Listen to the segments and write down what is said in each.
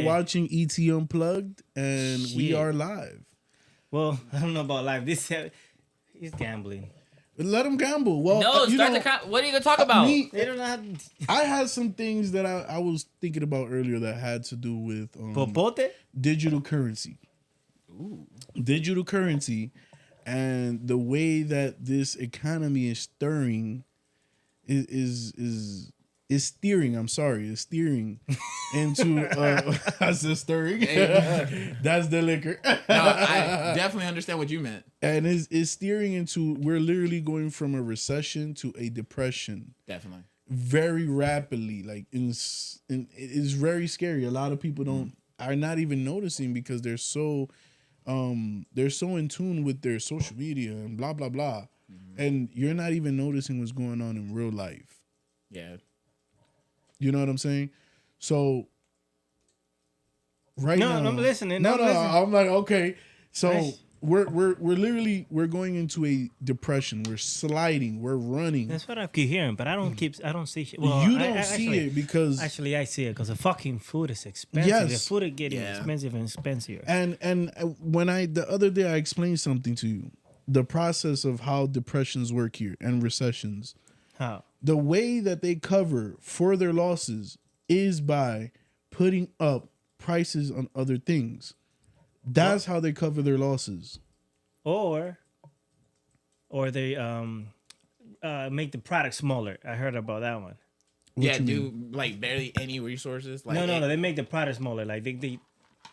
watching ET Unplugged, and we are live. Well, I don't know about live. He's gambling. Let him gamble. Well, No, what are you gonna talk about? They don't know how to... I had some things that I was thinking about earlier that had to do with Popote? digital currency. Ooh. Digital currency, and the way that this economy is stirring is steering. I'm sorry, is steering into. I said stirring. That's the liquor. No, I definitely understand what you meant. And is steering into. We're literally going from a recession to a depression. Definitely. Very rapidly, like it is very scary. A lot of people are not even noticing because they're so in tune with their social media and blah blah blah, and you're not even noticing what's going on in real life. Yeah. You know what I'm saying? So now, I'm listening. I'm like, okay. So Nice. we're literally going into a depression. We're sliding. We're running. That's what I keep hearing, but I don't see shit. Well, You don't see it because actually I see it because the fucking food is expensive. Yes. The food is getting expensive and expensive. and when the other day I explained something to you, the process of how depressions work here and recessions. How? The way that they cover for their losses is by putting up prices on other things. That's how they cover their losses. Or they make the product smaller. I heard about that one. What you do like barely any resources. Like No, they make the product smaller. Like they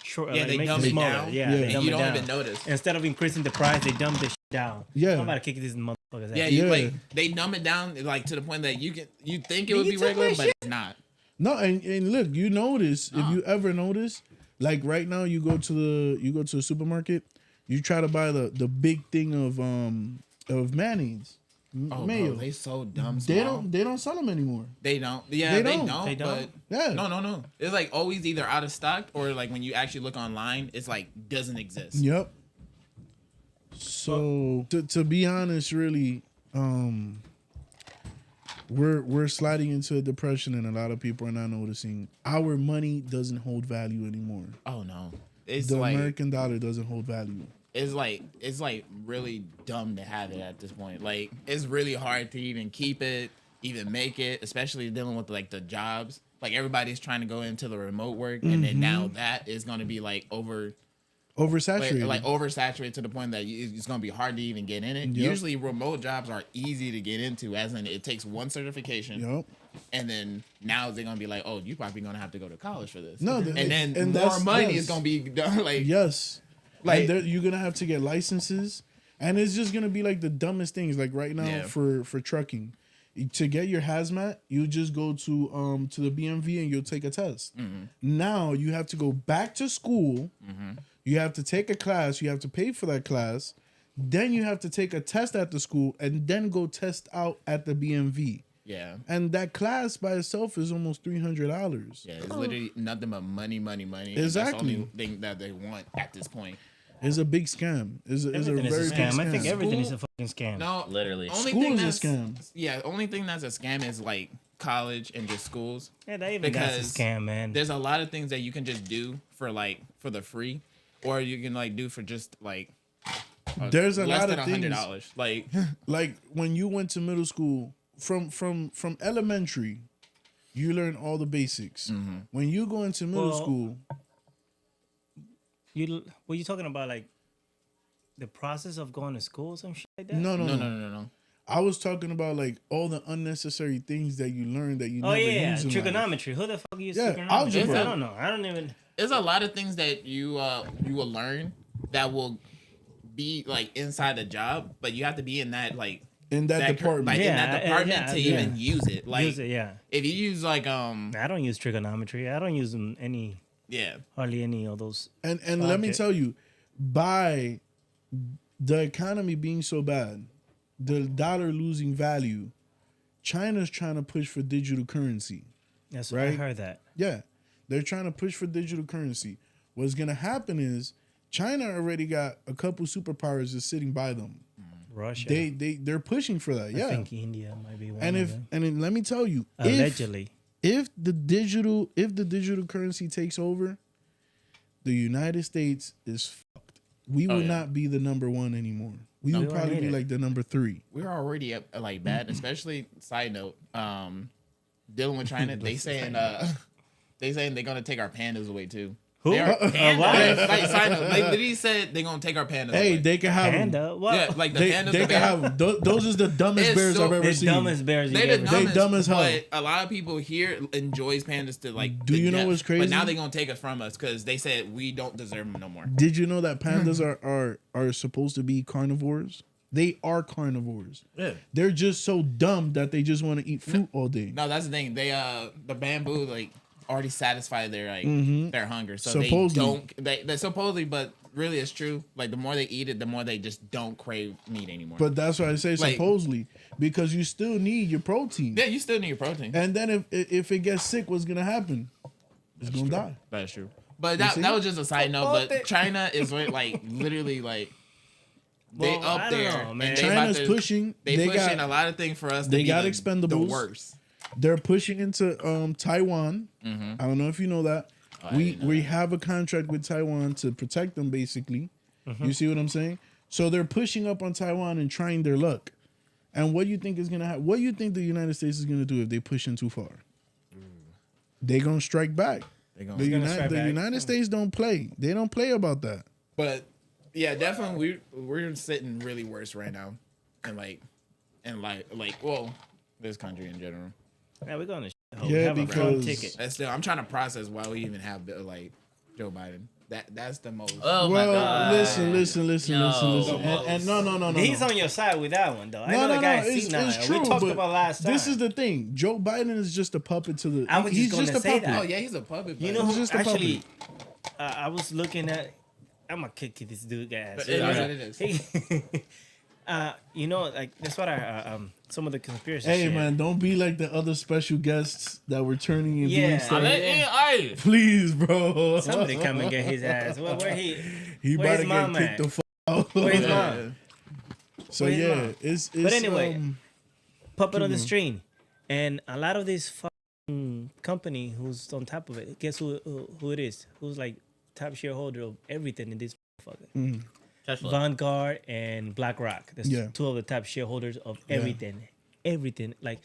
short. Yeah, like, they make dumb it it smaller. down. Yeah, Yeah. they and dumb you it don't down. even notice. Instead of increasing the price, they dumb this shit down. Yeah. I'm about to kick these motherfuckers out. Yeah, Yeah. they dumb it down like to the point that you think it would be regular, but it's not. No, and look, you notice if you ever notice, like right now you go to the supermarket, you try to buy the big thing of mayonnaise. Oh, mayo. bro, they so dumb. They small. don't sell them anymore. They don't. Yeah, They they don't. don't. They don't? But Yeah. no. It's like always either out of stock or like when you actually look online, it's like doesn't exist. Yep. So to be honest, really, we're sliding into a depression, and a lot of people are not noticing. Our money doesn't hold value anymore. Oh no, it's The like American dollar doesn't hold value. it's like really dumb to have it at this point. Like it's really hard to even keep it, even make it, especially dealing with like the jobs. Like everybody's trying to go into the remote work, and then now that is going to be like Oversaturated. like oversaturated to the point that it's going to be hard to even get in it. Yep. Usually remote jobs are easy to get into, as in it takes one certification. Yep. And then now they're gonna be like, oh, you probably gonna have to go to college for this. No, and then and more that's- money yes. is gonna be done. Like, Yes. Like- Like you're gonna have to get licenses, and it's just gonna be like the dumbest things. Like right now Yeah. for trucking, to get your hazmat, you just go to the BMV and you'll take a test. Now you have to go back to school. You have to take a class. You have to pay for that class. Then you have to take a test at the school and then go test out at the BMV. yeah, And that class by itself is almost $300. yeah, it's literally nothing but money. And Exactly. that's the only thing that they want at this point. It's a big scam. It's a Everything very is a big scam. scam. I think everything is a School- fucking scam. No, Literally. Only School thing is a that's scam. Yeah, only thing that's a scam is like college and just schools. Yeah, that even that's a Because scam, man. There's a lot of things that you can just do for the free, or you can like do for just like There's a less lot than of things. $100. Like Like when you went to middle school, from elementary, you learn all the basics. When you go into middle Well, school, Were you talking about like the process of going to school or some shit like that? no. I was talking about like all the unnecessary things that you learn that you Oh never yeah, use in life. trigonometry. Who the fuck uses Yeah, trigonometry? algebra. I don't know. I don't even. there's a lot of things that you will learn that will be like inside the job, but you have to be in that like in that department. like in Yeah, that department to yeah. even use it. Like Use it, yeah. if you use like I don't use trigonometry. I don't use hardly any of those. And let me Okay. tell you, by the economy being so bad, the dollar losing value, China's trying to push for digital currency. Yes, Right? I heard that. Yeah, they're trying to push for digital currency. What's going to happen is China already got a couple superpowers just sitting by them. Russia. They're pushing for that. I Yeah. think India might be one And of if them. and then let me tell you, Allegedly. if the digital currency takes over, the United States is fucked. We will not be the number one anymore. We will probably be like the number 3. We're already up, like bad, especially side note. Dealing with China, they saying they're gonna take our pandas away too. Who? They are Why? like side note, they literally said they're gonna take our pandas away. Hey, they can have Panda? What? Yeah, like the They, pandas. they can have those is the dumbest It's bears so- I've ever The seen. dumbest bears you They the ever dumbest, seen. dumb as hell. But a lot of people here enjoys pandas to like. Do the you know death. what's crazy? But now they're gonna take it from us because they said we don't deserve them no more. Did you know that pandas are supposed to be carnivores? They are carnivores. Yeah. They're just so dumb that they just want to eat fruit all day. No, that's the thing. They the bamboo like already satisfy their their hunger, so Supposedly. they supposedly, but really it's true. Like the more they eat it, the more they just don't crave meat anymore. But that's why I say Like- supposedly, because you still need your protein. yeah, you still need your protein. And then if it gets sick, what's gonna happen? It's gonna die. That's true. But see? that was just a side note. But China is like literally like they Well, up I don't there. know, man. And they about China's to- pushing. They They pushing got a lot of things for us. To they be got the expendables. worst. they're pushing into Taiwan. I don't know if you know that. I we didn't know we that. have a contract with Taiwan to protect them, basically. You see what I'm saying? So they're pushing up on Taiwan and trying their luck. And what do you think is gonna happen? What do you think the United States is gonna do if they push in too far? They gonna strike back. They gonna- The, gonna strike the back. United States don't play. They don't play about that. But yeah, definitely we're sitting really worse right now, and like well, this country in general. Yeah, we're going to Yeah, have a front because- ticket. That's still I'm trying to process why we even have like Joe Biden. That's the most. Oh my Well, god. listen. No. And no. He's on your side with that one, though. I know No, the guy's it's senile. true. We talked but about last time. This is the thing. Joe Biden is just a puppet to the. I was he's just gonna just a say puppet. that. Oh yeah, he's a puppet. You but- know It's who just a actually? I was looking at. I'm gonna kick this dude ass. It is. You know, like that's what some of the conspiracy. Hey shit. man, don't be like the other special guests that were turning and Yeah. doing stuff. Hey, Please, bro. Somebody come and get his ass. Where he? He where's about to mom get at? kicked the fuck out. Where's his mom? So Where's yeah, mom? it's But anyway, Puppet on the stream, and a lot of this fucking company who's on top of it. Guess who it is? Who's like top shareholder of everything in this motherfucker? Tesla. Vanguard and BlackRock. That's Yeah. two of the top shareholders of everything. Everything. Like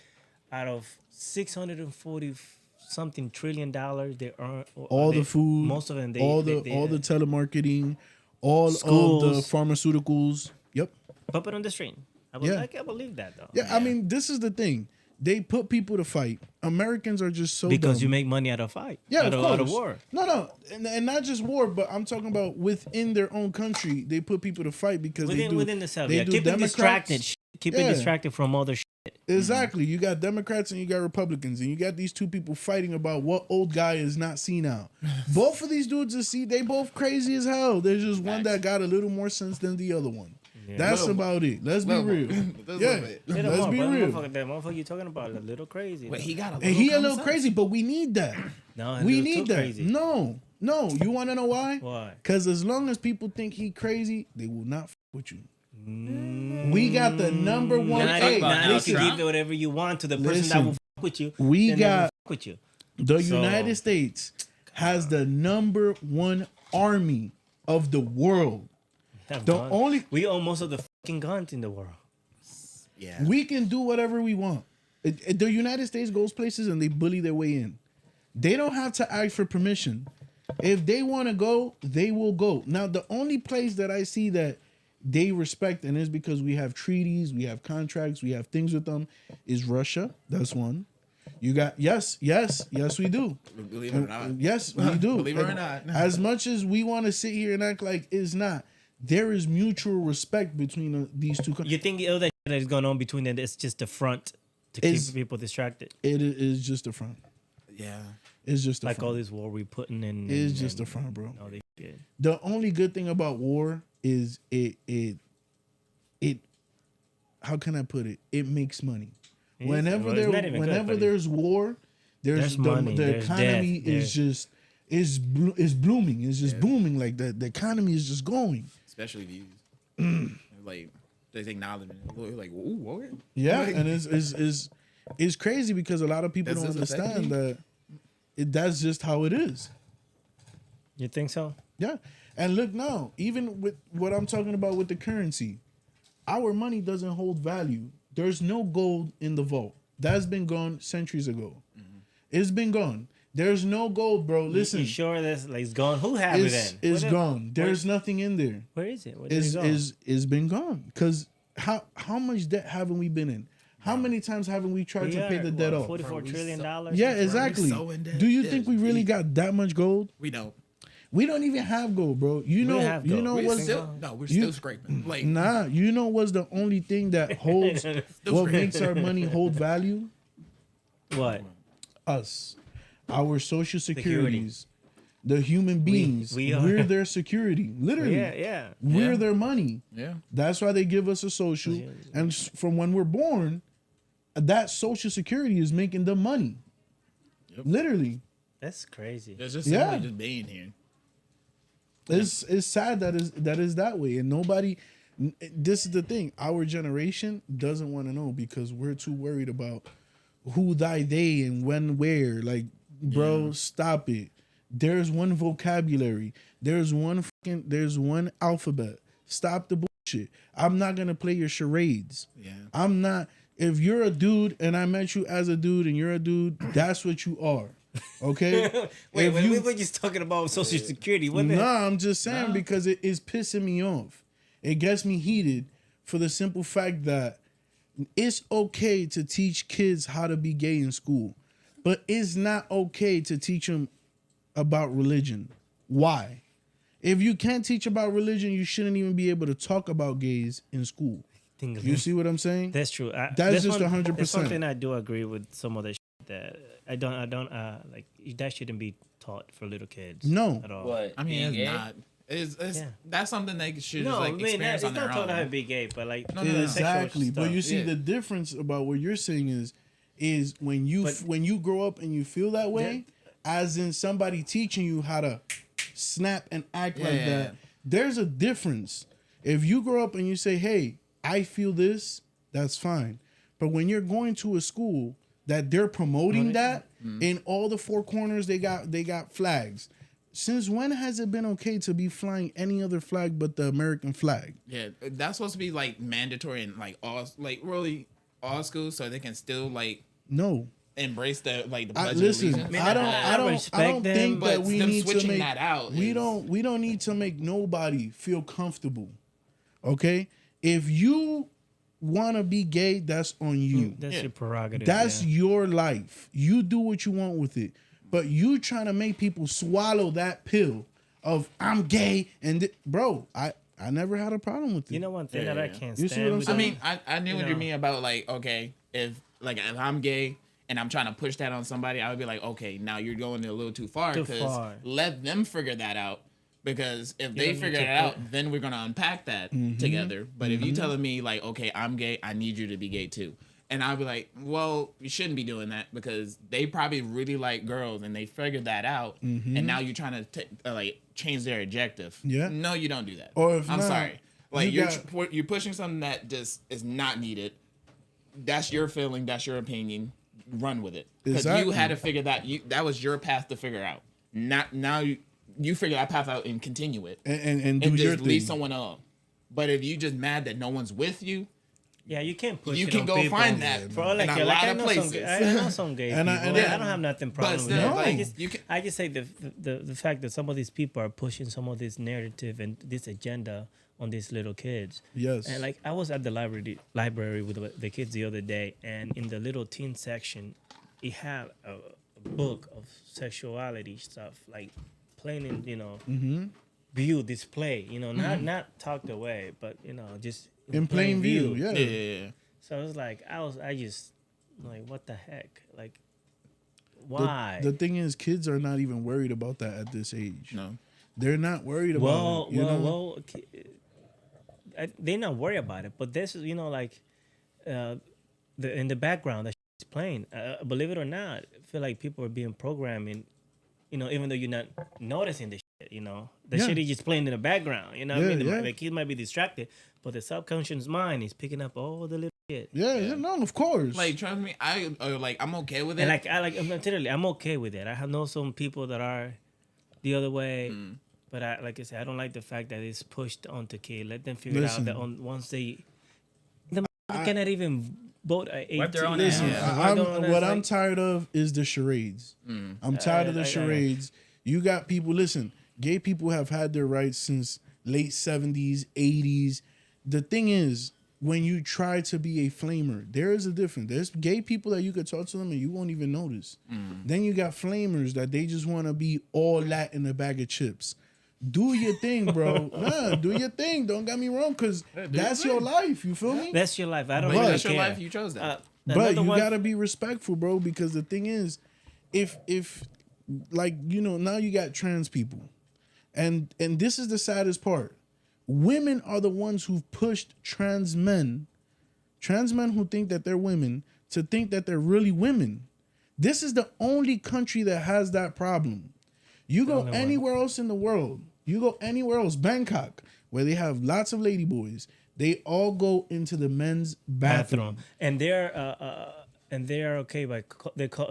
out of 640 something $1 trillion they earn all the food, most of them all the telemarketing, all of the Schools. pharmaceuticals. Yep. Puppet on the stream. I can't believe that though. Yeah, I mean, this is the thing. They put people to fight. Americans are just so Because dumb. you make money out of fight. Yeah, out of out course. war. No, and not just war, but I'm talking about within their own country. They put people to fight because Within the self. they Yeah, do keep it Democrats. distracted. Keep it Yeah. distracted from other shit. Exactly. You got Democrats and you got Republicans, and you got these two people fighting about what old guy is not senile. Both of these dudes they both crazy as hell. There's just one that got a little more sense than the other one. That's Little- about it. Let's be little- real. just a Yeah, little bit. let's be real. That motherfucker you talking about a little crazy. But though. he got a And little. he a common little sense. crazy, but we need that. No, a We little need too that. crazy. No. You want to know why? Why? Because as long as people think he crazy, they will not f with you. We got the number one. Now, Hey, about Now you listen, can give whatever you want to the person Listen. that will fuck with you. We then they will got- fuck with you. the So- United States has the number one army of the world. Have The guns. only- we own most of the fucking guns in the world. Yeah. We can do whatever we want. The United States goes places and they bully their way in. They don't have to ask for permission. If they want to go, they will go. Now, the only place that I see that they respect, and it's because we have treaties, we have contracts, we have things with them, is Russia. That's one. You got yes, we do. Believe it or not. Yes, we do. Believe it or not. As much as we want to sit here and act like it's not, there is mutual respect between these two countries. You think all that shit that is going on between them is just a front to Is- keep people distracted? It is just a front. Yeah. It's just a Like all front. this war we putting in. It's just a front, bro. all this shit. The only good thing about war is it how can I put it? It makes money. Well, Whenever it's not even good, whenever but there's war, There's money, the there's economy death, is just is blooming. It's just booming like that. The economy is just going. Especially views. Like there's acknowledgement. Like ooh, what? Yeah, and it's crazy because a lot of people Does don't this affect understand me? that that's just how it is. You think so? Yeah. And look now, even with what I'm talking about with the currency, our money doesn't hold value. There's no gold in the vault. That's been gone centuries ago. It's been gone. There's no gold, bro. Listen, You sure that's like it's gone? Who have it then? it's Where gone. There's nothing in there. Where is it? Where did it go? It's been gone. Cause how much debt haven't we been in? How many times haven't we tried to pay the debt off? $44 trillion. Yeah, exactly. so in debt. Do you It's think we really deep. got that much gold? We don't. We don't even have gold, bro. You know, have you gold. know We what's We're You- still scraping. Like, nah. You know what's the only thing that holds what makes our money hold value? What? Us, our social Security. securities, the human beings. we are. We're their security. Literally, Yeah. we're Yeah. their money. yeah. That's why they give us a social. And from when we're born, that social security is making them money. Literally. That's crazy. It's just Yeah. simply just being here. It's sad that is that way, and nobody. This is the thing. Our generation doesn't want to know because we're too worried about who, thy, they, and when, where. Like, bro, stop it. There's one vocabulary. There's one alphabet. Stop the bullshit. I'm not gonna play your charades. Yeah. I'm not. If you're a dude and I met you as a dude and you're a dude, that's what you are. Okay. Wait, If we were just talking about Social Security. What the Nah, I'm just saying because it is pissing me off. It gets me heated for the simple fact that it's okay to teach kids how to be gay in school, but it's not okay to teach them about religion. Why? If you can't teach about religion, you shouldn't even be able to talk about gays in school. You see what I'm saying? That's true. That's just 100%. That's something I do agree with some of the shit that I don't like. That shouldn't be taught for little kids. No. at all. What? I mean, being it's gay? not. It's Yeah. That's something they should No, just I like mean experience it's on not their taught how to own. be gay, but like No, no. Exactly. sexual But you stuff. see Yeah. the difference about what you're saying is when you grow up and you feel that way, as in somebody teaching you how to snap and act like Yeah. that. There's a difference. If you grow up and you say, "Hey, I feel this," that's fine. But when you're going to a school that they're promoting that in all the four corners, they got flags. Since when has it been okay to be flying any other flag but the American flag? Yeah, that's supposed to be like mandatory in like all schools, so they can still like No. embrace the pledge Listen, of allegiance. I don't respect them, think that but we them need to switching make that out we is- don't need to make nobody feel comfortable. Okay? If you want to be gay, that's on you. That's Yeah. your prerogative. That's yeah. your life. You do what you want with it. But you trying to make people swallow that pill of I'm gay and bro, I never had a problem with it. You know one thing Yeah, that I yeah. can't You stand. see what I'm with I saying? them? mean, I knew what know. you mean about like, okay, if I'm gay and I'm trying to push that on somebody, I would be like, okay, now you're going a little too far Too because far. let them figure that out. Because if they don't need figure to it out, then we're gonna unpack that Mm-hmm. together. But if you telling me like, okay, I'm gay, I need you to be gay too, and I'll be like, well, you shouldn't be doing that because they probably really like girls and they figured that out, and now you're trying to like change their objective. Yeah. No, you don't do that. Or if I'm not, sorry, like you you're pushing something that just is not needed. That's your feeling. That's your opinion. Run with it because you Exactly. had to figure that. That was your path to figure out. Not now. You figure that path out and continue it, and do and your just leave thing. someone on. But if you just mad that no one's with you, Yeah, you can't push you it can on go people. find that For all I in a care, lot I of know places. I know some gay And I- people. and I I- don't have nothing problem with still, that. like, I you can- I just say the fact that some of these people are pushing some of this narrative and this agenda on these little kids. Yes. And like I was at the library with the kids the other day, and in the little teen section, it had a book of sexuality stuff, like plain in view display. Not tucked away, but just in plain view. Yeah. yeah. So it was like I just like what the heck, like why? The thing is, kids are not even worried about that at this age. No. They're not worried about it. You know? They're not worried about it, but this is like in the background that is playing. Believe it or not, I feel like people are being programming. Even though you're not noticing the shit, the Yeah. shit is just playing in the background. You know what I Yeah, mean? yeah. The kid might be distracted, but the subconscious mind is picking up all the little shit. Yeah, no, of course. Like trust me, I'm okay with it. And I'm okay with it. I know some people that are the other way. But like I said, I don't like the fact that it's pushed onto kids. Let them figure it out that once they cannot even vote at 18. Wipe their own Listen, ass. I'm tired of is the charades. I'm tired of the charades. You got people. Listen, gay people have had their rights since late 70s, 80s. The thing is, when you try to be a flamer, there is a difference. There's gay people that you could talk to them and you won't even notice. Then you got flamers that they just want to be all that in a bag of chips. Do your thing, bro. Do your thing. Don't get me wrong, because that's your life. You feel me? That's your life. I don't But really that's your care. life. You chose that. But you gotta be respectful, bro, because the thing is, if like, you know, now you got trans people. And this is the saddest part. Women are the ones who've pushed trans men who think that they're women, to think that they're really women. This is the only country that has that problem. You go anywhere else in the world, Bangkok, where they have lots of lady boys, they all go into the men's bathroom. And they're okay by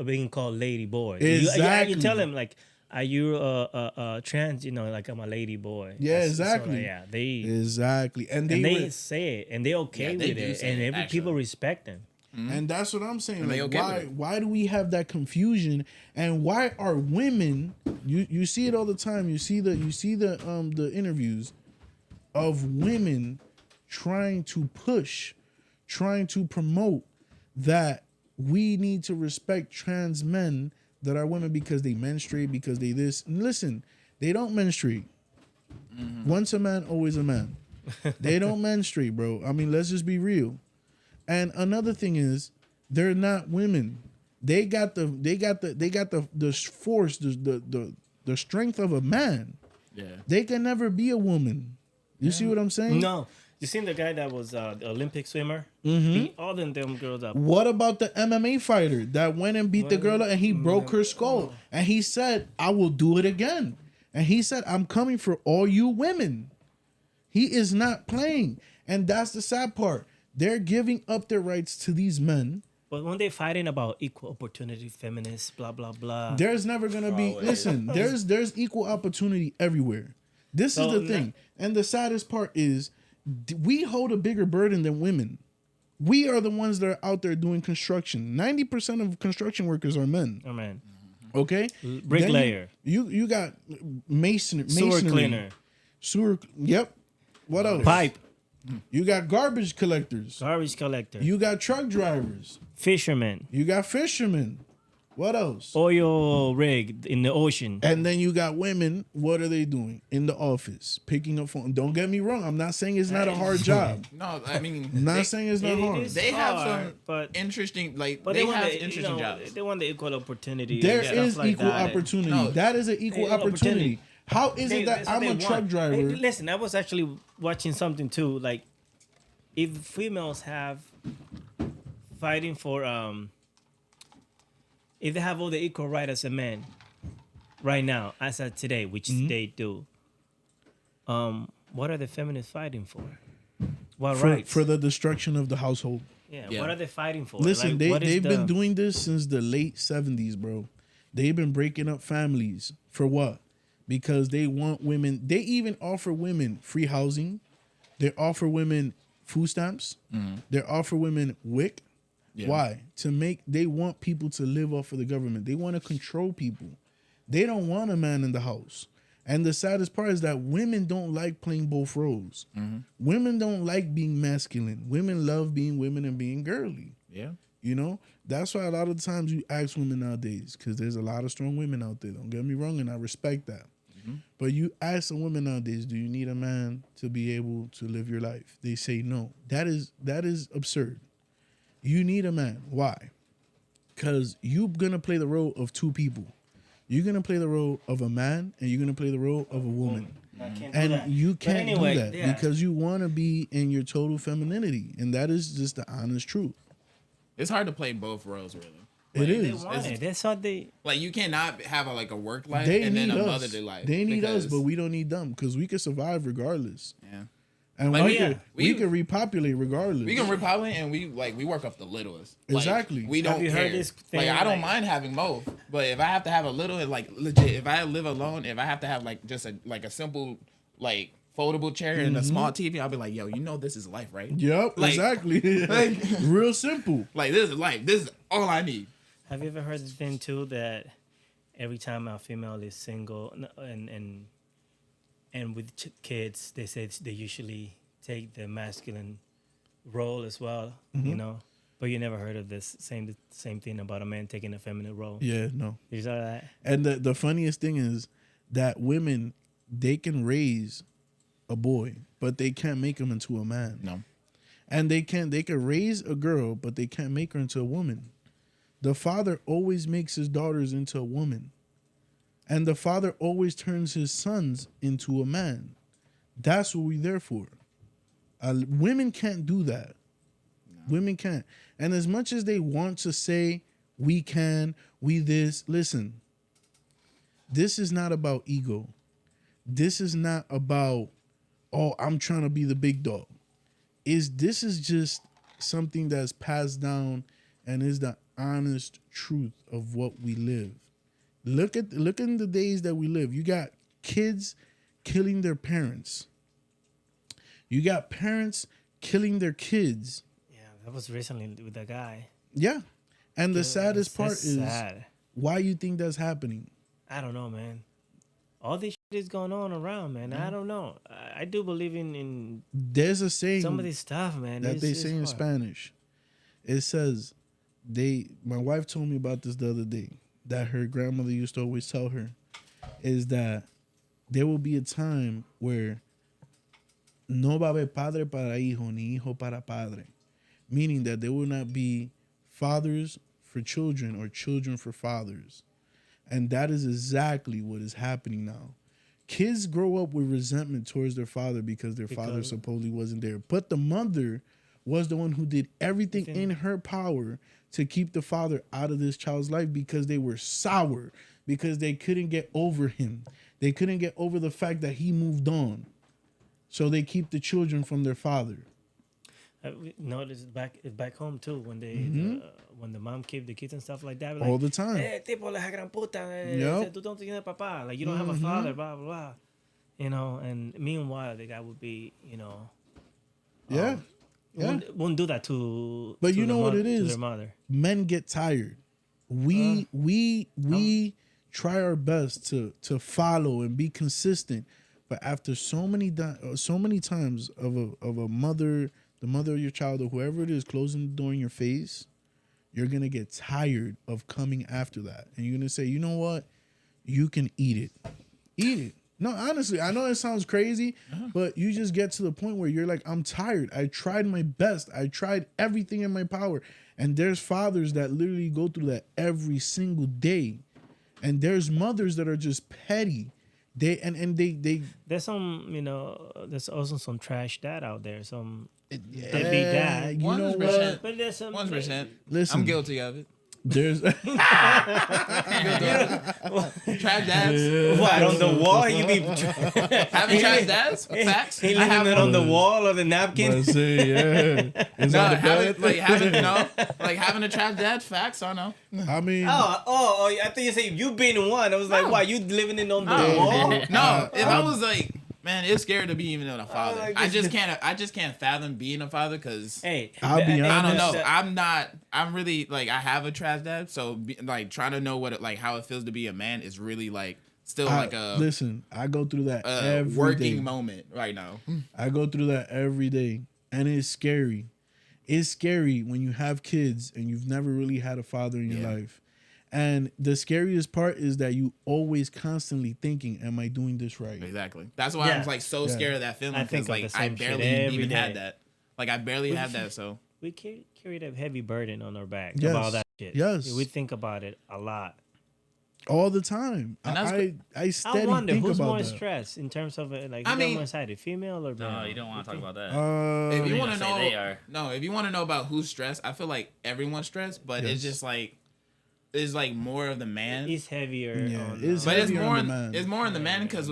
being called lady boys. Exactly. You tell them, like, are you trans? You know, like, I'm a lady boy. Yeah, So, exactly. exactly. And they say it, and they're okay they with do it, say and it, people respect them. And that's what I'm saying. And they Like, okay with it. why do we have that confusion? And why are women? You see it all the time. You see the interviews of women trying to promote that we need to respect trans men that are women because they menstruate, because they this. And listen, they don't menstruate. Once a man, always a man. They don't menstruate, bro. I mean, let's just be real. And another thing is, they're not women. They got the force, the strength of a man. Yeah. They can never be a woman. You see what I'm saying? No, you seen the guy that was the Olympic swimmer? Beat all them girls up. What about the MMA fighter that went and beat the girl up and he broke her skull? And he said, I will do it again. And he said, I'm coming for all you women. He is not playing. And that's the sad part. They're giving up their rights to these men. But when they're fighting about equal opportunity, feminists, blah, blah, blah. There's never going to be... Listen, there's equal opportunity everywhere. This is the thing. And the saddest part is we hold a bigger burden than women. We are the ones that are out there doing construction. 90% of construction workers are men. Oh, man. Okay? Bricklayer. You got masonry. Sewer cleaner. Yep. What else? Pipe. You got garbage collectors. Garbage collector. You got truck drivers. Fishermen. You got fishermen. What else? Oil rig in the ocean. And then you got women. What are they doing in the office? Picking up phone. Don't get me wrong. I'm not saying it's not a hard job. No, I mean, I'm not saying it's not hard. they have hard, some interesting, like, But they want have the, interesting jobs. They want the equal opportunity. There and stuff is like equal that. opportunity. No. That is an equal Equal opportunity. opportunity. How is it that That's what I'm they a want. truck driver? Hey, listen, I was actually watching something too. Like, if females have fighting for if they have all the equal right as a man right now, as of today, which they do, what are the feminists fighting for? What rights? For the destruction of the household. Yeah, what are they fighting for? Listen, Like, they've been doing this since the late 70s, bro. They've been breaking up families. For what? Because they want women. They even offer women free housing. They offer women food stamps. They offer women WIC. Yeah. Why? They want people to live off of the government. They want to control people. They don't want a man in the house. And the saddest part is that women don't like playing both roles. Women don't like being masculine. Women love being women and being girly. Yeah. You know? That's why a lot of times you ask women nowadays, because there's a lot of strong women out there. Don't get me wrong, and I respect that. But you ask a woman nowadays, do you need a man to be able to live your life? They say no. That is absurd. You need a man. Why? Because you're going to play the role of two people. You're going to play the role of a man, and you're going to play the role of a woman. And you can't do that because you want to be in your total femininity. And that is just the honest truth. It's hard to play both roles, really. It They is. want it. That's how they. Like, you cannot have a work life They and then need a us. motherly life. They need us, because- but we don't need them because we can survive regardless. Yeah. And Like, we can repopulate regardless. We can repopulate, and we work up the littlest. Like, Exactly. We don't Have you care. heard this thing, Like, I don't like- mind having both, but if I have to have a little, like legit, if I live alone, if I have to have like just a simple like foldable chair and a small TV, I'll be like, yo, you know this is life, right? Yep, Like- exactly. like- Real simple. Like this is life. This is all I need. Have you ever heard this thing too that every time a female is single and with kids, they say they usually take the masculine role as well, you know? But you never heard of this same thing about a man taking a feminine role. Yeah, no. You saw that? And the funniest thing is that women, they can raise a boy, but they can't make him into a man. No. And they can raise a girl, but they can't make her into a woman. The father always makes his daughters into a woman. And the father always turns his sons into a man. That's what we're there for. Women can't do that. No. Women can't. And as much as they want to say, we can, we this, listen, this is not about ego. This is not about, oh, I'm trying to be the big dog. This is just something that's passed down and is the honest truth of what we live. Look in the days that we live. You got kids killing their parents. You got parents killing their kids. Yeah, that was recently with that guy. Yeah. And the That's saddest part is sad. why you think that's happening. I don't know, man. All this shit is going on around, man. I don't know. I do believe in There's a saying some of this stuff, man. that they It's say in hard. Spanish. It says my wife told me about this the other day, that her grandmother used to always tell her, is that there will be a time where no va a haber padre para hijo ni hijo para padre, meaning that there will not be fathers for children or children for fathers. And that is exactly what is happening now. Kids grow up with resentment towards their father because their father supposedly wasn't there. But the mother was the one who did everything in her power to keep the father out of this child's life because they were sour, because they couldn't get over him. They couldn't get over the fact that he moved on. So they keep the children from their father. We noticed back home too when they when the mom kept the kids and stuff like that. All the time. Tipo la gran puta. Yep. Tú don't tienes papá. Like you don't have a father. Blah blah blah. You know, and meanwhile the guy would be, you know. Yeah. Won't do that to. But to you know what it to is? their mother. Men get tired. We try our best to follow and be consistent, but after so many times of a mother, the mother of your child or whoever it is closing the door in your face, you're gonna get tired of coming after that, and you're gonna say, you know what, you can eat it. No, honestly, I know it sounds crazy, but you just get to the point where you're like, I'm tired. I tried my best. I tried everything in my power. And there's fathers that literally go through that every single day. And there's mothers that are just petty. They There's some, you know, there's also some trash dad out there. Some deadbeat yeah, dad. you know 100%. what? But there's some 100%. Listen, I'm guilty of it. there's Trap dads. What on the wall? You be Having trap dads. Facts. he I have leaving it on the wall or the napkin. Let's say, yeah. It's No, on the bed. having a trap dad. Facts. I know. I mean, Oh! I thought you said you been one. I was like, why you living it on the wall? No, if I was like, man, it's scary to be even a father. like I this- just can't fathom being a father because Hey, I'll be I don't honest. know. I'm really like I have a trash dad, so like trying to know what it, like how it feels to be a man is really like still like a listen, I go through that every working day. moment right now. I go through that every day, and it's scary. It's scary when you have kids and you've never really had a father in your life. And the scariest part is that you always constantly thinking, am I doing this right? Exactly. That's why Yeah. I'm like so scared of that feeling I think because of the like I same shit barely every even day. had that. Like I barely had that. So we carried a heavy burden on our back Yes. about that shit. Yes. We think about it a lot. All the time. And that's I steady I wonder think who's about more that. stressed in terms of like I who's mean- more excited, female or male? No, you don't want to talk about that. if you They want to gonna say they are. know, if you want to know about who's stressed, I feel like everyone's stressed, but it's Yes. just like it's like more of the man. He's heavier. Yeah, on, it's But it's heavier on more the in, man. it's more in the man because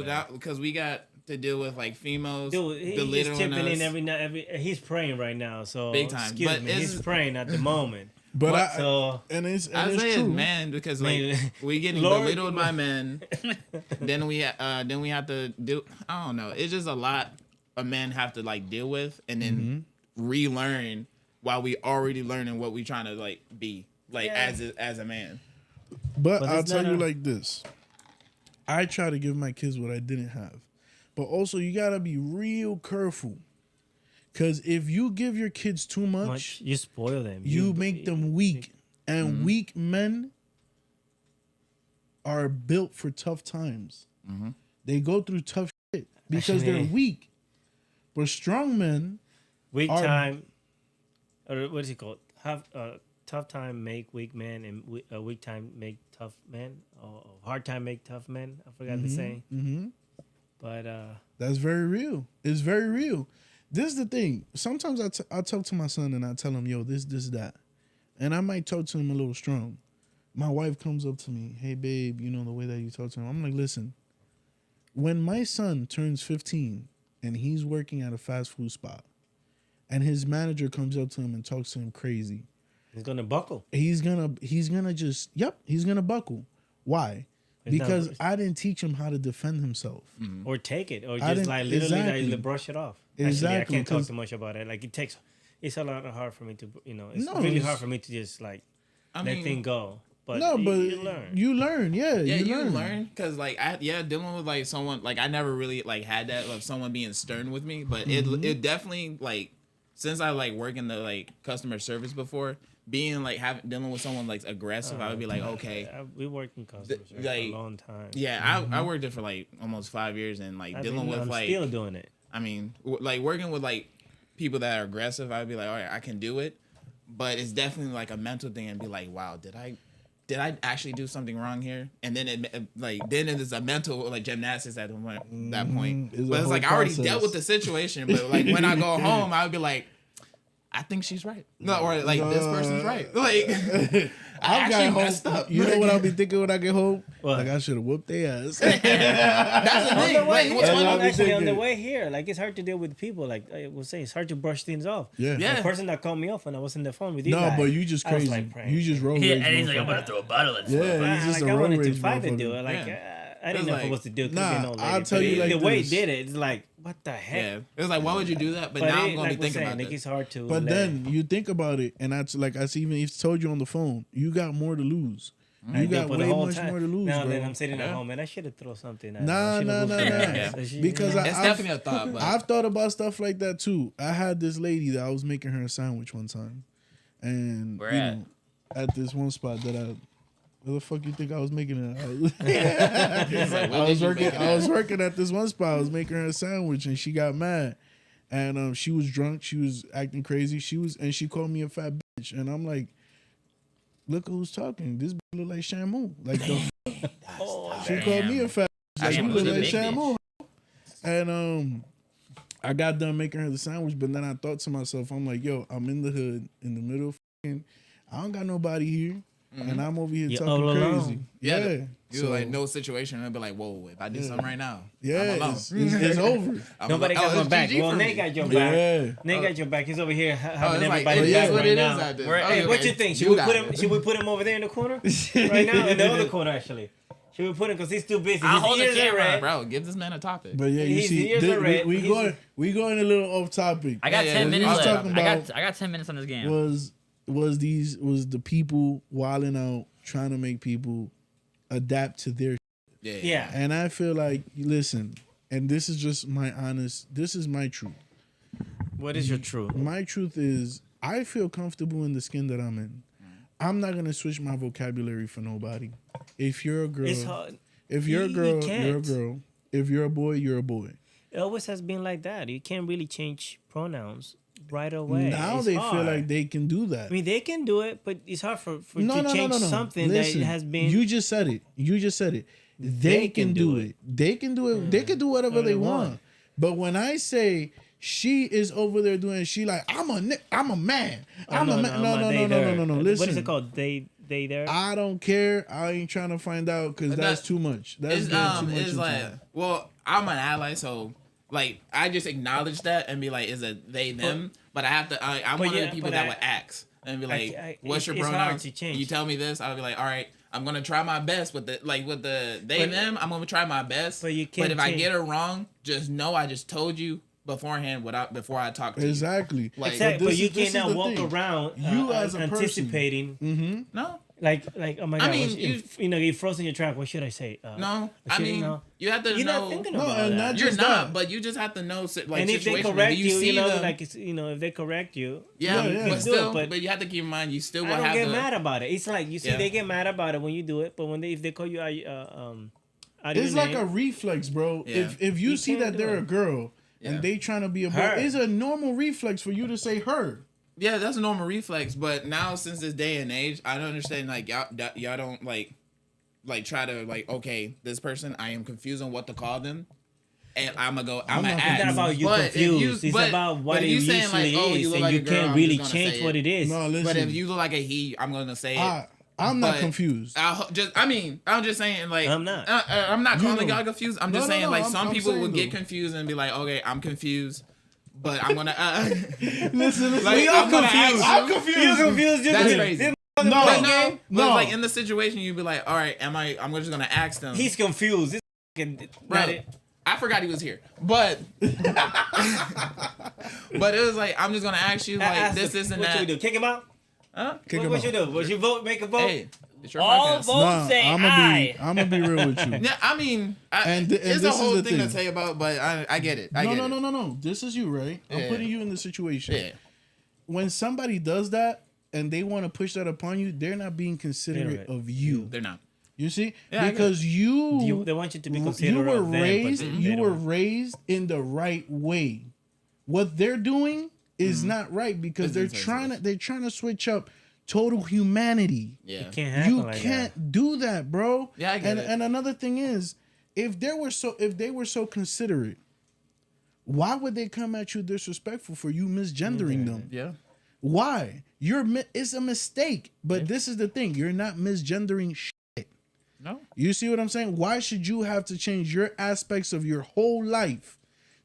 we got to deal with like females Dude, he's belittling chipping us. in every night. He's praying right now, so Big time. excuse But me, he's praying at the moment. But So it's I say true. it's man because like Man, we getting Lord, belittled by men. then we have to do. I don't know. It's just a lot of men have to like deal with and then relearn while we already learning what we trying to like be like as a man. But But I'll it's tell not you a- like this. I try to give my kids what I didn't have. But also you gotta be real careful. Cause if you give your kids too much, you spoil them. you make them weak. And weak men are built for tough times. They go through tough shit because they're Actually- weak. But strong men, weak are- time, or what is it called? Have tough time make weak men, and weak time make tough men. Or hard time make tough men. I forgot the saying. But that's very real. It's very real. This is the thing. Sometimes I talk to my son and I tell him, yo, this, that. And I might talk to him a little strong. My wife comes up to me, hey, babe, you know the way that you talk to him. I'm like, listen, when my son turns 15 and he's working at a fast food spot and his manager comes up to him and talks to him crazy, he's gonna buckle. he's gonna buckle. Why? Because I didn't teach him how to defend himself. Or take it, or I just didn't- like literally exactly. like brush it off. Exactly, Actually, I can't talk 'cause- too much about it. Like it's a lot hard for me to, it's No, really it's- hard for me to just like I let mean, things go. But No, but you learn. You learn, yeah. Yeah, you learn. learn because like dealing with like someone like I never really like had that of someone being stern with me, but it definitely like since I like work in the like customer service before, being like dealing with someone like aggressive, I would be like, okay, We worked in customer service for like, a long time. yeah, I worked it for like almost 5 years and like dealing with I'm like still doing it. I mean like working with like people that are aggressive, I'd be like, all right, I can do it, but it's definitely like a mental thing and be like, wow, did I actually do something wrong here? And then then it is a mental like gymnastics at that point. It's a But it's whole like I already process. dealt with the situation, but like when I go home, I would be like, I think she's right. No, or like this person's right. Like I actually messed up. You know what I'll be thinking when I get home? What? Like I should have whooped their ass. That's the On thing. the way Like, what's here, funny? I'll be actually on the thinking. way here, like it's hard to deal with people. Like I was saying, it's hard to brush things off. Yeah. Yeah. The person that called me off when I was on the phone with you No, guys, but you just I was crazy. like praying. You just roll Yeah, rage. and he's like, I'm motherfucker. gonna throw a bottle at Yeah, you. he's just like a I road wanted to rage fight and do motherfucker. it. Like I didn't It's know like- what was to do. Nah, I'll tell you the like way he this. did it, it's like what the heck. Yeah, it was like, why would you do that? But, But now it, I'm gonna like be we're thinking saying, about like this. it's hard to. But let- then you think about it, and that's like I even told you on the phone. You got more to lose. I You did got for way the whole much time. more to lose, Now bro. then I'm sitting at Yeah. home, man. I should have thrown something. At Nah, her. I nah, should've nah, whooped her nah. ass. So she- Because you know. It's definitely a thought, but I've thought about stuff like that too. I had this lady that I was making her a sandwich one time, and Where you at? know, at this one spot that where the fuck you think I was making it? It's like, when did you make it I was at? working at this one spot. I was making her a sandwich, and she got mad, and she was drunk. She was acting crazy. She called me a fat bitch, and I'm like, look who's talking. This bitch look like Shamu. Like she called me a fat bitch. Like you Shamu's look a like big Shamu. And I got done making her the sandwich, but then I thought to myself, I'm like, yo, I'm in the hood, in the middle of I don't got nobody here, and I'm over here You're talking all crazy. alone. Yeah, Yeah. you like no situation. I'd be like, whoa, if I do something right now, Yeah, I'm alone. it's over. I'm Nobody alone. got Oh, my it's back. GG Well, for Nate me. got your back. Yeah. Nate got your back. He's over here Oh, having it's like, everybody it is back what right it now. is out there. Hey, Okay, what you think? Should you we got put it. him? Should we put him over there in the corner right now, in the other corner actually? Should we put him because he's too busy? I'll His hold the ears are camera, red. Bro, give this man a topic. But yeah, you His see, ears are red. we going a little off topic. I got Yeah, 10 yeah, minutes I was left. talking I got 10 minutes on this game. was the people wilding out trying to make people adapt to their Yeah. and I feel like listen, and this is just this is my truth. What is your truth? My truth is I feel comfortable in the skin that I'm in. I'm not gonna switch my vocabulary for nobody. If you're a girl, It's hard. if you're a You girl, you're a can't. girl. If you're a boy, you're a boy. It always has been like that. You can't really change pronouns right away. Now It's they hard. feel like they can do that. I mean, they can do it, but it's hard for No, to no, change no, no, no. something Listen, that has been. You just said it. They can do it. They can do it. They can do whatever they want. But when I say she is over there doing, she like I'm a man. I'm a man. No. Listen, What is it called? They there. I don't care. I ain't trying to find out because that's That- too much. That's It's getting too much. it's into like, that. well, I'm an ally, so like I just acknowledge that and be like, is it they them? But I have to. I'm one of the people that would ask and be like, what's your pronouns? You tell me this, I'll be like, all right. I'm gonna try my best with the they them. I'm gonna try my best. But if I get it wrong, just know I just told you beforehand before I talk to you. Exactly. Like, exactly. But you cannot walk around you as a anticipating. Mm-hmm. No. Like oh my god! I mean, you're frozen your track. What should I say? No, I mean, you have to you're know. Not thinking about that. You're not, but you just have to know. Like, and if they correct you, if they correct you, but still, but you have to keep in mind, you still will have to. I don't get mad about it. It's like you see, they get mad about it when you do it, but if they call you it's like a reflex, bro. Yeah. If you see that they're a girl and they trying to be a boy, it's a normal reflex for you to say her. Yeah, that's a normal reflex, but now since this day and age, I don't understand. Like y'all don't like try to like, okay, this person, I am confused on what to call them, and I'm gonna ask. It's not about you confused. It's about what it usually is, and you can't really change what it is. No, listen. But if you look like a he, I'm gonna say it. I'm not confused. I'm just saying, like, I'm not. I'm not calling y'all confused. I'm just saying, like, some people would get confused and be like, okay, I'm confused. But I'm gonna listen. Like, we all confused. I'm confused. You're confused. That's crazy. No. Like in the situation, you'd be like, all right, I'm just gonna ask them. He's confused. Right. I forgot he was here, but but it was like I'm just gonna ask you like this and that. What you do? Kick him out? Huh? What you do? Would you vote? Make a vote? Hey, it's your all podcast. votes say aye. I'm gonna be real with you. Yeah, I mean, it's a whole thing to say about, but I get it. No. This is you, right? I'm putting you in the situation. Yeah. When somebody does that and they want to push that upon you, they're not being considerate of you. They're not. You see, because they want you to be considerate. You were raised in the right way. What they're doing is not right because they're trying to switch up total humanity. Yeah, it can't happen you can't do that, bro. Yeah, I get it. And another thing is, if they were so considerate, why would they come at you disrespectful for you misgendering them? Yeah. Why? It's a mistake. But this is the thing. You're not misgendering shit. No. You see what I'm saying? Why should you have to change your aspects of your whole life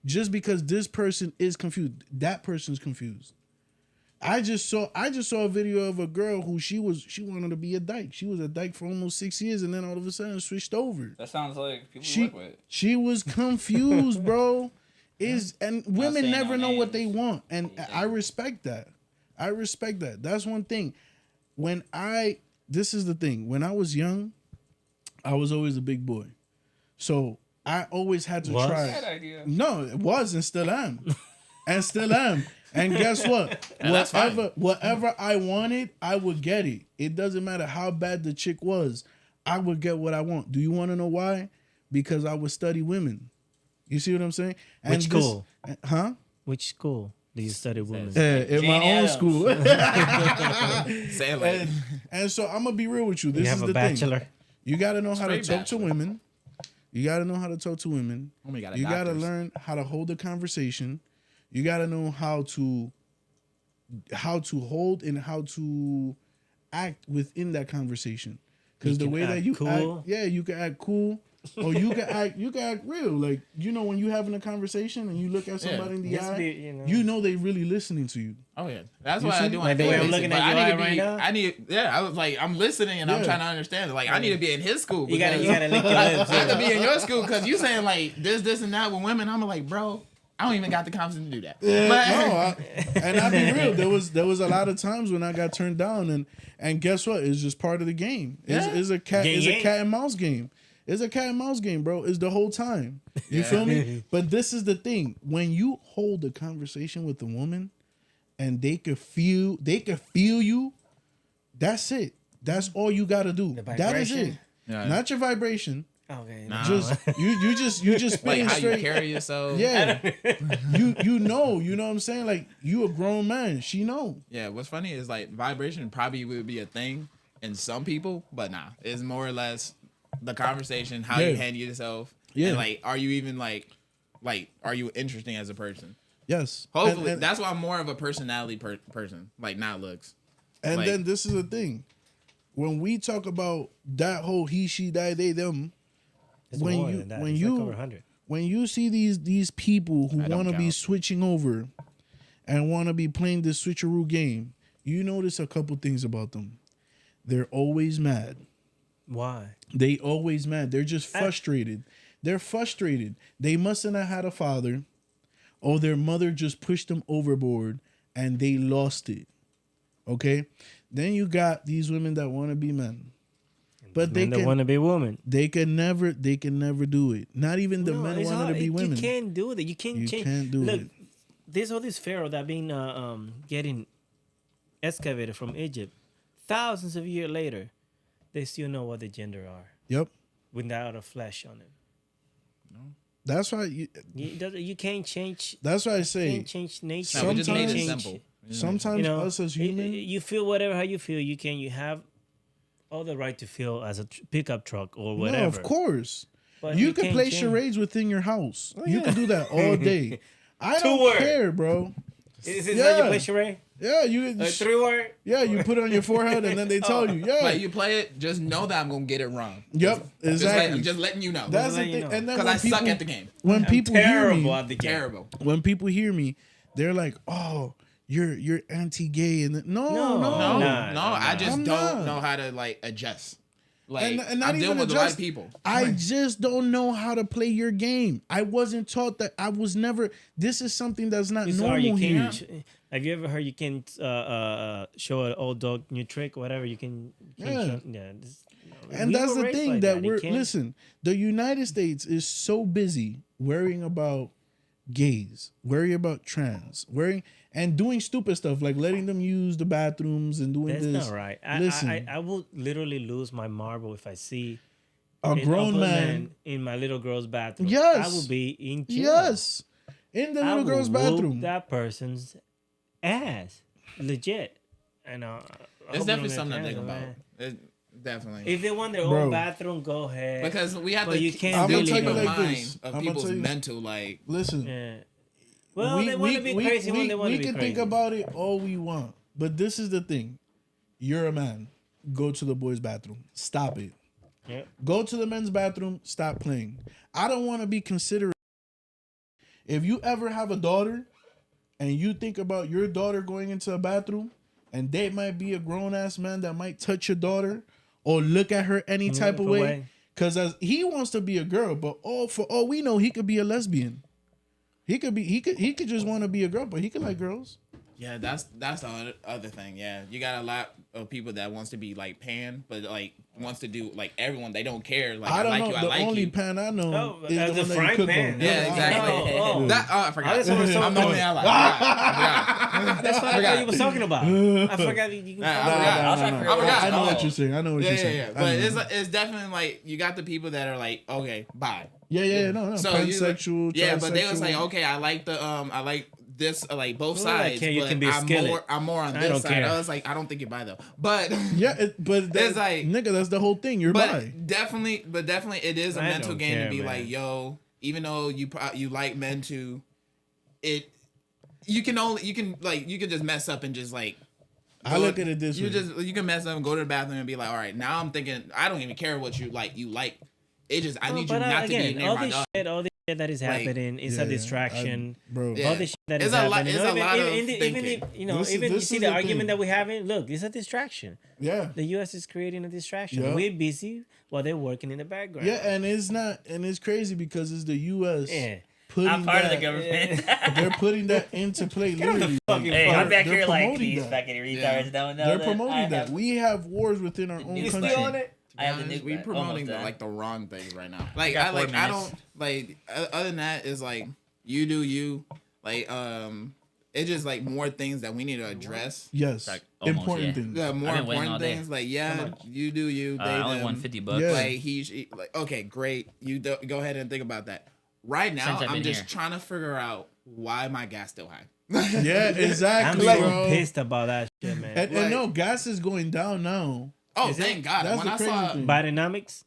just because this person is confused? That person's confused. I just saw a video of a girl who she wanted to be a dyke. She was a dyke for almost 6 years and then all of a sudden switched over. That sounds like people you work with. She was confused, bro. And women never know what they want. And I respect that. That's one thing. This is the thing. When I was young, I was always a big boy. So I always had to try. Bad idea. No, it was and still am. And still am. And guess what? Whatever I wanted, I would get it. It doesn't matter how bad the chick was. I would get what I want. Do you want to know why? Because I would study women. You see what I'm saying? Which school? Huh? Which school do you study women? In my own school. Say like. And so I'm gonna be real with you. This is the bachelor? thing. You gotta know how to talk bachelor. to women. You gotta know how to talk to women. Oh my God, you gotta learn how to hold a conversation. You gotta know how to hold and how to act within that conversation. Because the way that you cool. act, you can act cool. Or you can act real. Like, when you're having a conversation and you look at somebody in the eye, you know they really listening to you. Oh yeah, that's what I do. Like the way I'm looking at your eye right now. I was like, I'm listening and I'm trying to understand it. Like, I need to be in his school. You gotta lick your lips. I have to be in your school because you saying like this and that with women. I'm like, bro, I don't even got the confidence to do that. And I'll be real. There was a lot of times when I got turned down, and guess what? It's just part of the game. It's a cat and mouse game. It's a cat and mouse game, bro. It's the whole time. You feel me? But this is the thing. When you hold a conversation with a woman and they could feel you, that's it. That's all you gotta do. That is it. Yeah. Not your vibration. Okay. Nah. Just you just spitting like how straight. you carry yourself. Yeah. you know what I'm saying? Like, you a grown man. She know. Yeah, what's funny is like vibration probably would be a thing in some people, but nah. It's more or less the conversation, how you handle yourself. Yeah. And like, are you even like are you interesting as a person? Yes. Hopefully. And that's why I'm more of a personality person, like not looks. And like, then this is the thing. When we talk about that whole he, she, that, they, them, when when you see these people who I don't want to be count. switching over and want to be playing this switcheroo game, you notice a couple things about them. They're always mad. Why? They always mad. They're just frustrated. They're frustrated. They mustn't have had a father, or their mother just pushed them overboard and they lost it. Okay? Then you got these women that want to be men. But they want to be women. They can never do it. Not even the men it's want to hard. be women. You can't do that. You can't You change. can't do Look, it. there's all this pharaoh that been getting excavated from Egypt. Thousands of years later, they still know what the gender are Yep. without a flesh on it. That's why You can't change. that's why I You say can't change nature. No, we just made it Sometimes- simple. sometimes You know, us as humans, you feel whatever how you feel. You have all the right to feel as a pickup truck or whatever. no, of course. But You can can't play change. charades within your house. You yeah. can do that all day. I Two don't word. care, bro. Is this Yeah. how you play charade? Yeah, you. 3 word. Yeah, you put it on your forehead and then they tell you. Yeah. Like you play it, just know that I'm gonna get it wrong. Yep. Exactly. Just letting you know. That's the letting you thing. know. And then Because when I suck people- at the game. When people hear Terrible me, at the game. Terrible. when people hear me, they're like, "Oh, you're anti-gay," and no, No. no, No, Nah, no, I just I'm don't not. know how to like adjust. Like And not I'm dealing even with a lot adjust. of people. I just don't know how to play your game. I wasn't taught that. I was never. This is something that's not It's normal hard. You here. can't. Have you ever heard you can show an old dog new trick, whatever? You can. Yeah. we And that's were the raised thing like that You we're can't- listen. The United States is so busy worrying about gays, worrying about trans, worrying and doing stupid stuff like letting them use the bathrooms and doing That's this. not right. Listen, I will literally lose my marble if I see a an grown upper man. in my little girl's bathroom. Yes. I will be in jail. Yes, in the I little will girl's whoop bathroom. that person's ass, legit. And It's definitely something to think about. It, definitely. If they want their Bro. own bathroom, go ahead. Because we have But to you can't I'ma really tell you go. like mind this. of I'ma people's tell you- mental like Listen, Yeah. Well, they want to be crazy when they want we to be can crazy. think about it all we want, but this is the thing: you're a man. Go to the boys' bathroom. Stop it. Yep. Go to the men's bathroom. Stop playing. I don't want to be considerate. If you ever have a daughter, and you think about your daughter going into a bathroom, and they might be a grown ass man that might touch your daughter or look at her any type of way, because as he wants to be a girl, but for all we know, he could be a lesbian. He could just want to be a girl, but he could like girls. yeah, that's the other thing. Yeah, you got a lot of people that wants to be like pan, but like wants to do like everyone. They don't care. Like I don't like know. you, I The like only you. pan I know Oh, is the the one that you frying cook pan. on. Yeah, exactly. Oh. I forgot. I just wanna I'm the only ally. I That's what I thought you was talking about. I forgot you can. Nah, follow I that. forgot. I was trying to figure out forgot. I know Oh. what you're saying. I know what Yeah, you're yeah, saying. yeah. I But know. it's definitely like you got the people that are like, okay, bye. Yeah, no. So you- Pansexual, yeah, but they was like, trisexual. okay, I like this, like both Well, I sides. care, you but can be a skillet. I'm more on I this don't side. care. I was like, I don't think you buy though, but Yeah, but It's like- nigga, that's the whole thing. You're bi. definitely, it is a I mental don't game care, to be man. like, yo, even though you like men too, you can just mess up and just like. I look at it this way. You can mess up and go to the bathroom and be like, all right, now I'm thinking I don't even care what you like. It just I need you not to be near all my this dog. all this shit that is happening is a Yeah, distraction. bro. Yeah. All this shit that It's is a lot- happening. it's a lot of even thinking. if, you know, This is- even you this see is the the argument thing. that we're having. Look, it's a distraction. Yeah. The U.S. is creating a distraction. Yeah. We're busy while they're working in the background. Yeah, and it's crazy because it's the U.S. Yeah. putting I'm part of the that- government. They're putting that into play. Literally, fucking Hey, fuck. I'm back They're here like promoting these that. fucking retards Yeah. don't know they're that promoting I that. have- We have wars within our own You country. still on it? To be I have the honest, nuke we back. promoting Almost done. the wrong things right now. Like got I 4 like I minutes. don't like other than that is like you do you like it's just like more things that we need to address. Yes, Like, almost, important yeah. things. The more I've been waiting all important day. things like you do you. They I only them. won $50. Yeah. Like like okay, great. Go ahead and think about that. Right now, Since I've I'm been just here. trying to figure out why my gas still high. Yeah, I'm exactly, so bro. pissed about that shit, man. And Like- no, gas is going down now, Oh, Is it? thank God! That's When the I crazy saw thing. Bidenomics.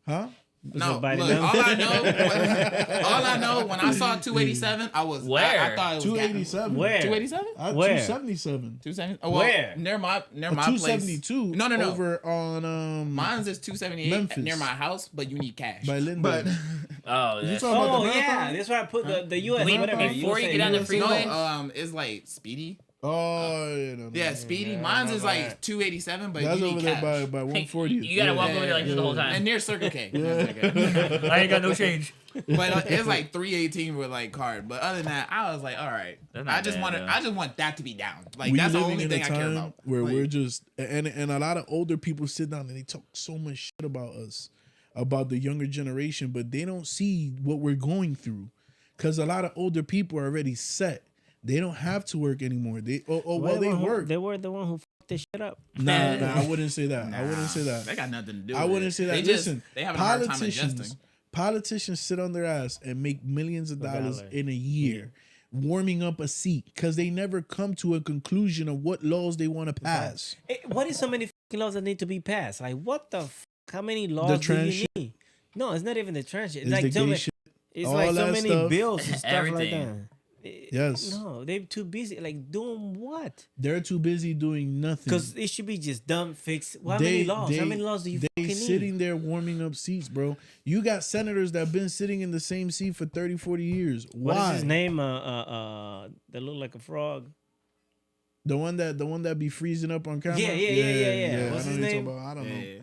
huh? no, Biden look, now? all I know when I saw 287, I was Where? I thought it was 287. Where? 287. At Where? 277. 270. Oh, well, Where? Near my place. 272. No. Over on Mine's is 278 Memphis. near my house, but you need cash. By Lindbergh. But Oh, You that's talking about Oh the yeah, marathon? that's why I put the US Wait, whatever. before you USA, get on the USA. freeway? No, it's like Speedy. Oh, yeah, no, no. Yeah, Speedy. Yeah, I Mine's is remember like that. 287, but That's you over need there cash. by 140. You gotta walk over there like this the whole time. And near Circle K. Yeah. I ain't got no change. But it's like 318 with like card. But other than that, I was like, all right. That's not I just bad, though. I just want that to be down. Like We that's the living only in thing a I care time about. where Like, we're just and a lot of older people sit down and they talk so much shit about us, about the younger generation, but they don't see what we're going through, because a lot of older people are already set. They don't have to work anymore. They they work. They were the one who fucked this shit up. Nah, I wouldn't say that. I wouldn't say that. They got nothing to do. I with wouldn't it. say that. They just, Listen, they have a hard time politicians, adjusting. politicians sit on their ass and make millions of dollars dollar. in a year, warming up a seat because they never come to a conclusion of what laws they want to pass. What is so many fucking laws that need to be passed? Like what the how many laws do trans you shit? need? No, it's not even the trans shit. It's It's like the so gay many, shit. it's all like so that many stuff. bills and stuff like Everything. that. Yes. No, they're too busy. Like doing what? They're too busy doing nothing. Because it should be just done, fixed. How many laws? How many laws do you They fucking sitting need? there warming up seats, bro. You got senators that have been sitting in the same seat for 30, 40 years. Why? What is his name? That look like a frog. The one that be freezing up on camera. Yeah. What's I know his who you're name? talking about. I don't know. Yeah.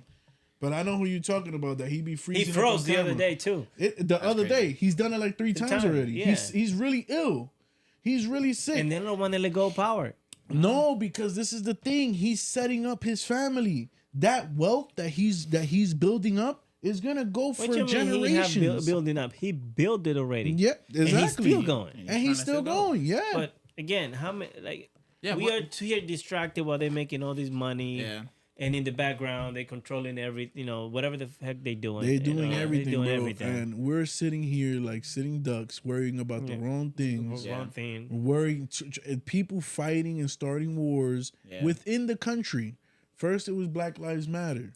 But I know who you're talking about. That he be freezing. He up froze on the other camera. day too. The other crazy. day, he's done it like three times already. yeah. He's really ill. He's really sick. And they don't want to let go of power. No, because this is the thing. He's setting up his family. That wealth that he's building up is gonna go for What you mean he have generations. building up? He built it already. Yeah, exactly. And he's still going. And he's still going. Yeah. But again, how many like Yeah, we what- are too here distracted while they're making all this money. Yeah. And in the background, they're controlling every, whatever the heck they doing. They're doing They're doing bro. everything. And we're sitting here like sitting ducks, worrying about the wrong things. Wrong thing. Worrying, people fighting and starting wars Yeah. within the country. First, it was Black Lives Matter,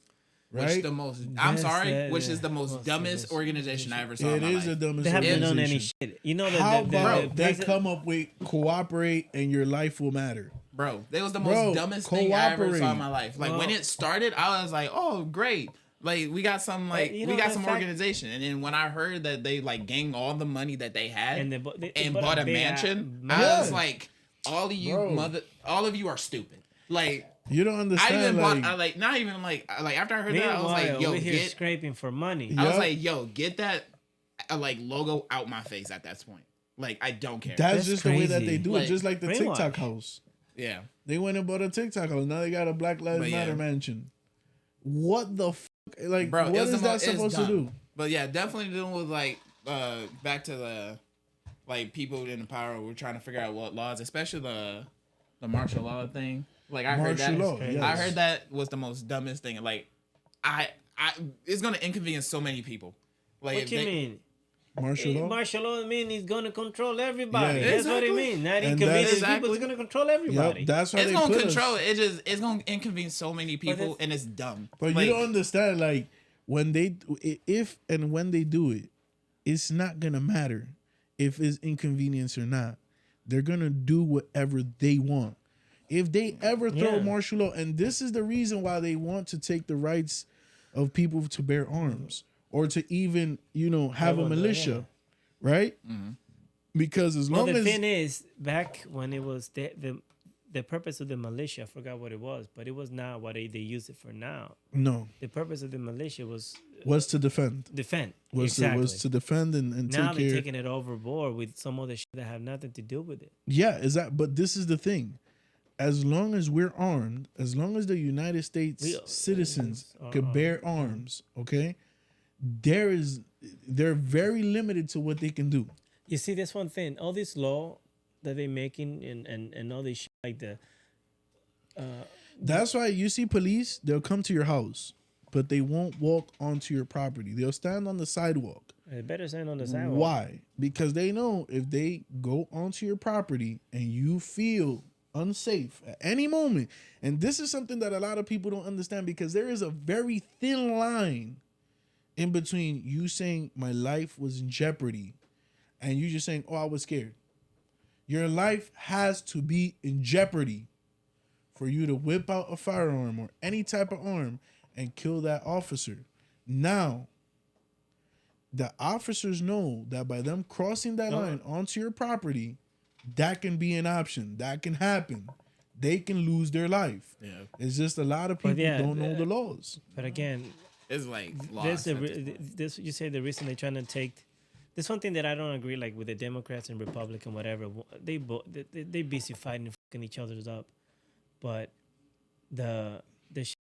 Which right? the most? I'm Yes, sorry. yeah, which yeah. is the most dumbest organization I ever saw. It in my is the life. dumbest They haven't done any organization. shit. You know How about they president- come up with cooperate and your life will matter? Bro, that was the most Bro, dumbest thing I ever saw cooperate. in my life. Like when Well- it started, I was like, "Oh, great! Like we got some you know, we got the some fact- organization." And then when I heard that they like gained all the money that they had And and, they bought a big mansion, ass- I was Yeah. like, "All of you Bro. all of you are stupid." Like You don't I understand. even like, bought, I like not even like after I heard that, I was Meanwhile, like, "Yo, we're here get." scraping for money. I was Yup. like, "Yo, get that like logo out my face." At that point, like I don't care. that's just the way that crazy. they do it. Like, Just like the brainwash. TikTok house. yeah. They went and bought a TikTok house. Now they got a Black Lives But yeah. Matter mansion. What the fuck? Like, Bro, what it was is the that it's supposed to dumb. do? But yeah, definitely dealing with like back to the like people in the power. We're trying to figure out what laws, especially the martial law thing. Like I heard that. Martial law, I yes. heard that was the most dumbest thing. Like I it's gonna inconvenience so many people. Like What if you they- mean? Martial law? Martial law mean he's gonna control everybody. Yeah. That's what it Exactly. means. Not And inconvenience that's- people. Exactly. It's gonna control everybody. Yep, that's how It's they gonna put control us. it. It's gonna inconvenience so many people, it's- and it's dumb. But Like, you don't understand, like, when they, if and when they do it, it's not gonna matter if it's inconvenience or not. They're gonna do whatever they want. If they ever throw Yeah. martial law, and this is the reason why they want to take the rights of people to bear arms or to even, have a Everyone, militia, right? Because as Well, long the as thing is, back when it was the purpose of the militia, I forgot what it was, but it was not what they use it for now. no The purpose of the militia was to defend, defend. was exactly. to defend and Now take they're care. taking it overboard with some other shit that have nothing to do with it. Yeah, is that? But this is the thing. As long as we're armed, as long as the United States We- citizens are could armed. bear arms, okay, they're very limited to what they can do. You see, that's one thing. All this law that they're making and all this shit like the That's why you see police, they'll come to your house, but they won't walk onto your property. They'll stand on the sidewalk. they better stand on the sidewalk. Why? Because they know if they go onto your property and you feel unsafe at any moment, and this is something that a lot of people don't understand, because there is a very thin line in between you saying my life was in jeopardy and you just saying, oh, I was scared. Your life has to be in jeopardy for you to whip out a firearm or any type of arm and kill that officer. Now, the officers know that by them crossing that line onto your property, that can be an option. That can happen. They can lose their life. Yeah. It's just a lot of people yeah, don't know the laws. But again, It's like there's lost. this you say the reason they're trying to take. There's one thing that I don't agree like with the Democrats and Republican whatever. They busy fighting and fucking each other's up, but the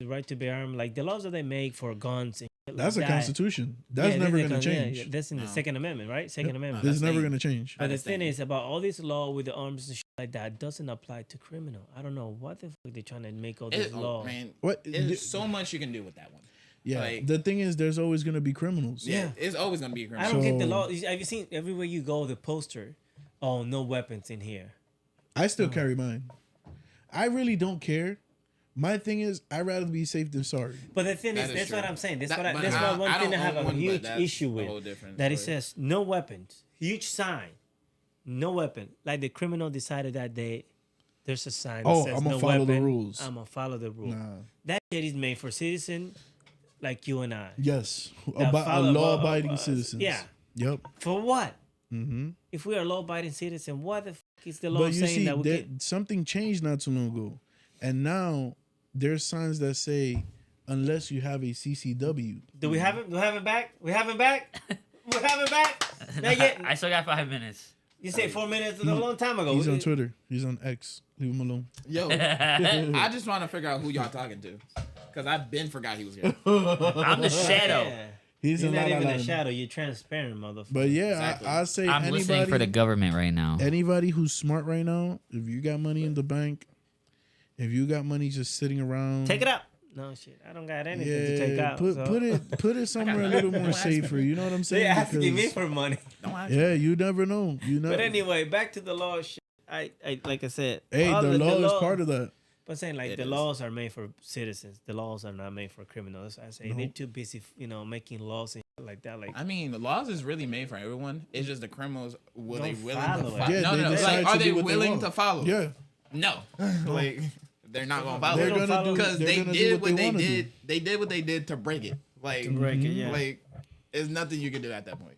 right to bear arms, like the laws that they make for guns and shit That's like a that, constitution. That's never going to change. Yeah, that's in the Second Amendment, right? Second Amendment. This is That's never the- going to change. But the That's thing the- is about all this law with the arms and shit like that doesn't apply to criminal. I don't know what the fuck they're trying to make all this law. Man, What? there's so much you can do with that one. Yeah. like- The thing is, there's always going to be criminals. Yeah, it's always gonna be a I criminal. don't get the So- law. Have you seen everywhere you go the poster? Oh, no weapons in here. I still carry mine. I really don't care. My thing is, I'd rather be safe than sorry. But the thing That is, is that's true. what I'm saying. That's That- what but that's I- what one I thing I don't have own a one, but huge that's issue a with. whole different That it story. says no weapons, huge sign, no weapon. Like the criminal decided that day, there's a sign. That Oh, says I'ma no follow the weapon. rules. I'm gonna follow the rule. Nah. That shit is made for citizens like you and I. Yes. That About follow- law-abiding citizens. Yeah. Yep. For what? Mm-hmm. If we are law-abiding citizens, what the fuck is the law But you saying see, that we can? something changed not too long ago, and now there's signs that say, unless you have a CCW. Do we have it? Do we have it back? We have it back. We have it back. Not yet. I still got 5 minutes. You said 4 minutes a long time ago. He's on Twitter. He's on X. Leave him alone. Yo, I just want to figure out who y'all talking to, cause I've been forgot he was here. I'm the shadow. Yeah. He's You're in not La La even a Land. shadow. You're transparent, motherfucker. But yeah, Exactly. I say I'm listening anybody, for the government right now. anybody who's smart right now, if you got money in the bank, if you got money just sitting around, Take it out. No shit. I don't got anything to take out. put so. put it somewhere a little more safer. You know what I'm saying? They asking me Because- for money. Don't ask. yeah, you never know. You know. But anyway, back to the law shit. I like I said. Hey, all the law is part of that. But saying like It the is. laws are made for citizens. The laws are not made for criminals. I say they're too busy, making laws and shit like that. Like I mean, the laws is really made for everyone. It's just the criminals. Will they Don't willing follow to it. follow? Yeah, no, they no. decide Like, to are do they what they willing want. to follow? Yeah, No. Like they're not gonna follow. they're don't gonna follow do because they're they gonna do did what they wanna did. do. They did what they did to break it. Like to break it, yeah. like there's nothing you can do at that point.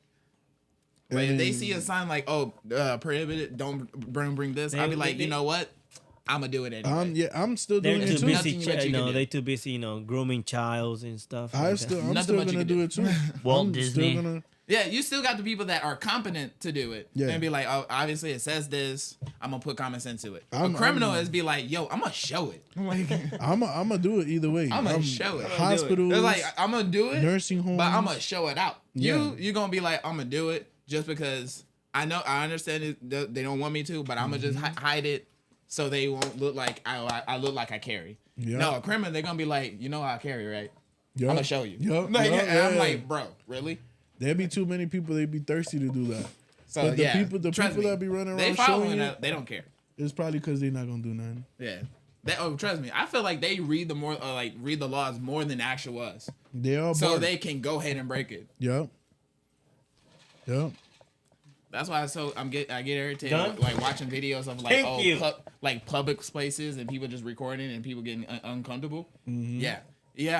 Like if they see a sign like prohibited, don't bring this, I'll be like, you know what? I'm gonna do it anyway. I'm still they're doing too it too. busy. Nothing that you can do. They too busy. Grooming childs and stuff. I'm like that. still Nothing much you gonna can do it too. Walt I'm Disney. Still gonna, Yeah, you still got the people that are competent to do it. Yeah. And be like, oh, obviously it says this. I'm gonna put common sense to it. I'm- a criminal I'm- is be like, yo, I'm gonna show it. Like, I'm gonna do it either way. I'm gonna show it. Hospitals, it's like I'm gonna do it, nursing homes. but I'm gonna show it out. Yeah. You're gonna be like, I'm gonna do it just because I understand it, they don't want me to, but I'm gonna just hide it so they won't look like I look like I carry. Yeah. No, a criminal, they're gonna be like, you know I carry, right? Yup. I'm gonna show you. Yup, Like, yup, and I'm yeah. like, bro, really? There'd be too many people. They'd be thirsty to do that. So But the yeah, people trust me, that be running they around following showing it. it, They don't care. it's probably because they're not gonna do nothing. Yeah. Trust me. I feel like they read read the laws more than actual us, They all so bark. they can go ahead and break it. Yep. Yep. That's why I get irritated Done? like watching videos of like Thank you. like public places and people just recording and people getting uncomfortable. Yeah,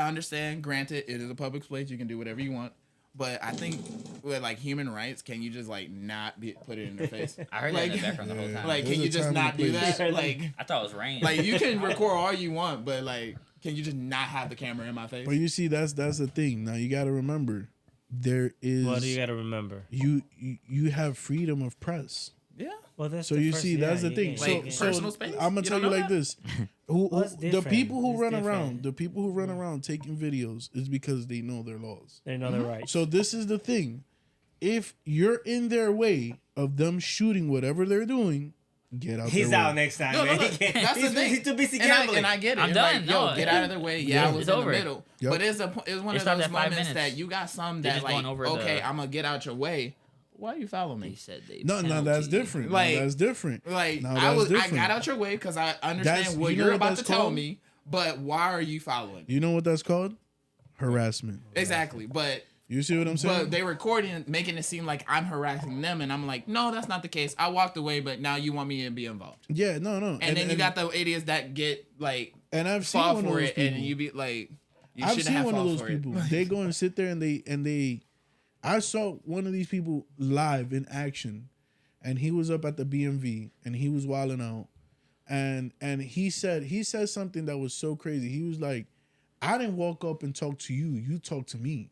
I understand. Granted, it is a public place. You can do whatever you want. But I think with like human rights, can you just like not put it in their face? I heard that in the background the whole time. Like, There's can a you just time and not a do place. that? Like, I thought it was rain. like you can record all you want, but like, can you just not have the camera in my face? But you see, that's the thing. Now you got to remember, there is What do you got to remember? you have freedom of press. Yeah. Well, that's So the you first- see, that's yeah, the thing. you So, can't- Like, so personal space? I'm gonna You tell don't you know like that? this: Well, it's the different. people who It's run different. around, the people who run around taking videos, is because they know their laws. They know their rights. So this is the thing: if you're in their way of them shooting whatever they're doing, get out. He's their out way. next time. No, man. no, He can't- that's the he's, thing. He's too busy And gambling. I get it. I'm It's done. Like, yo, No. get out of the way. Yeah, I was It's in over. the middle. Yep. But it's one It of stopped those at 5 moments minutes. that you got some They're that just going like, over okay, the- I'm gonna get out your way. Why you follow They me? said they No, that's different. Like- That's different. Like Now, I that's I different. got out your way because I understand That's- what you know you're what about that's to tell called? me. But why are you following? You know what that's called? Harassment. Exactly. But You see what I'm saying? they recording, making it seem like I'm harassing them, and I'm like, no, that's not the case. I walked away, but now you want me to be involved. Yeah, no. And then you got the idiots that get like and I've seen fall one of for those it, people. and you be like, you I've shouldn't seen have one of fall those for people. it. They go and sit there and I saw one of these people live in action, and he was up at the BMV and he was wilding out, and he said something that was so crazy. He was like, "I didn't walk up and talk to you. You talked to me.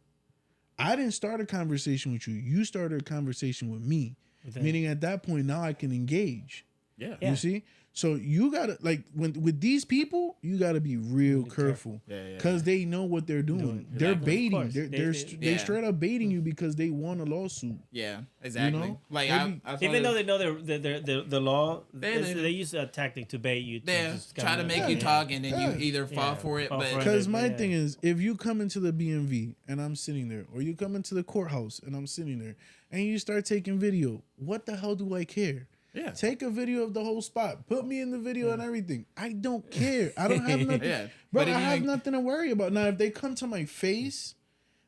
I didn't start a conversation with you. You started a conversation with me." Meaning at that point now I can engage. Yeah. You see? So you gotta like with these people, you gotta be real careful. Because they know what they're doing. They're baiting. They straight up baiting you because they won a lawsuit. Yeah, exactly. You know? Like Even though they know the law, they use a tactic to bait you. They try to make you talk, and then you either fall for it. But Because my thing is, if you come into the BMV and I'm sitting there, or you come into the courthouse and I'm sitting there, and you start taking video, what the hell do I care? Yeah. Take a video of the whole spot. Put me in the video and everything. I don't care. I don't have nothing. Bro, I have nothing to worry about. Now, if they come to my face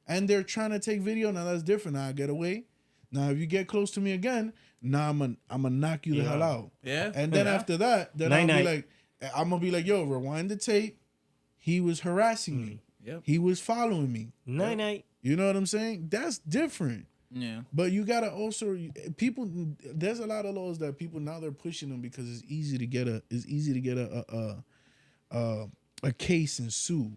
and they're trying to take video, now that's different. Now I get away. Now, if you get close to me again, now I'm gonna knock you the hell out. Yeah. And then after that, then I'm gonna be like, yo, rewind the tape. He was harassing me. Yep. He was following me. Night. You know what I'm saying? That's different. Yeah, but you gotta also people. There's a lot of laws that people now they're pushing them because it's easy to get a case and sue.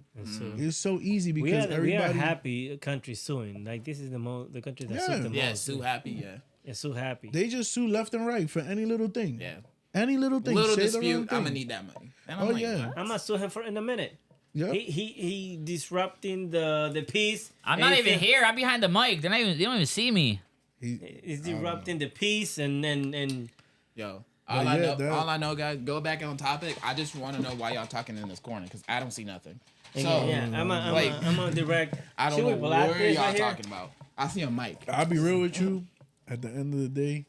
It's so easy because we are happy country suing. Like this is the country that sues the most. Yeah, sue happy. Yeah, sue happy. They just sue left and right for any little thing. Yeah, any little thing. Little dispute. I'm gonna need that money. And I'm I'm gonna sue him for in a minute. Yep. He disrupting the peace. I'm not even here. I'm behind the mic. They don't even see me. He's disrupting the peace and yo. All I know, guys. Go back on topic. I just want to know why y'all talking in this corner because I don't see nothing. So yeah, I'm on direct. I don't know what y'all talking about. I see a mic. I'll be real with you. At the end of the day,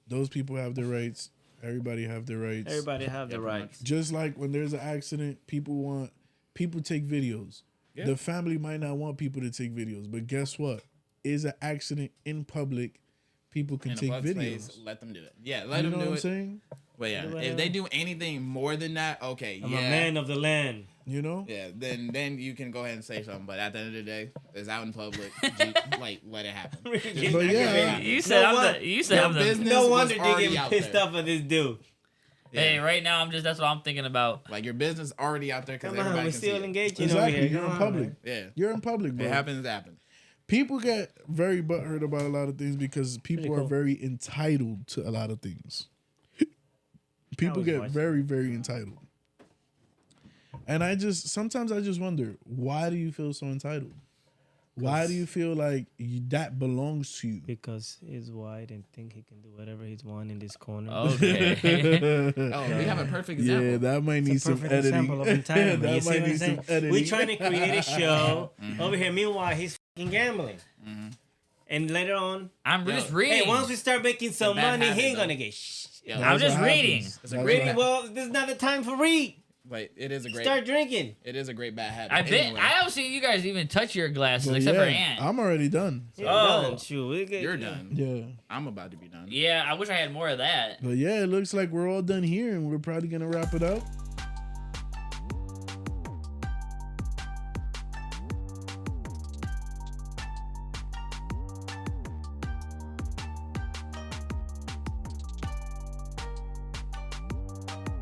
those people have their rights. Everybody have their rights. Everybody have their rights. Just like when there's an accident, people take videos. Yeah. The family might not want people to take videos, but guess what? Is an accident in public, people can take videos. Space, let them do it. Yeah, let them do it. You know what I'm saying? But yeah, if they do anything more than that, okay, I'm a man of the land. You know? Yeah, then you can go ahead and say something. But at the end of the day, it's out in public. Like, let it happen. But yeah, you said I'm the business. No wonder they get pissed off at this dude. Yeah. Hey, right now that's what I'm thinking about. Like your business already out there because everybody can still see engaging exactly. over here. You're in public. Yeah, you're in public, bro. It happens. People get very butthurt about a lot of things because people are very entitled to a lot of things. People get very, very entitled. And sometimes I just wonder, why do you feel so entitled? Why do you feel like that belongs to you? Because he's white and think he can do whatever he's want in this corner. Okay. We have a perfect example. Yeah, that might need some editing. Example of entitlement. That might need some editing. We're trying to create a show over here. Meanwhile, he's fucking gambling. And later on, I'm just reading. Hey, once we start making some money, he ain't gonna get I'm just reading. Reading, well, this is not the time for read. But it is a great. Start drinking. It is a great bad habit. I don't see you guys even touch your glasses except for Ant. I'm already done. You're done. Shoot, you're done. Yeah. I'm about to be done. Yeah, I wish I had more of that. But yeah, it looks like we're all done here, and we're probably gonna wrap it up.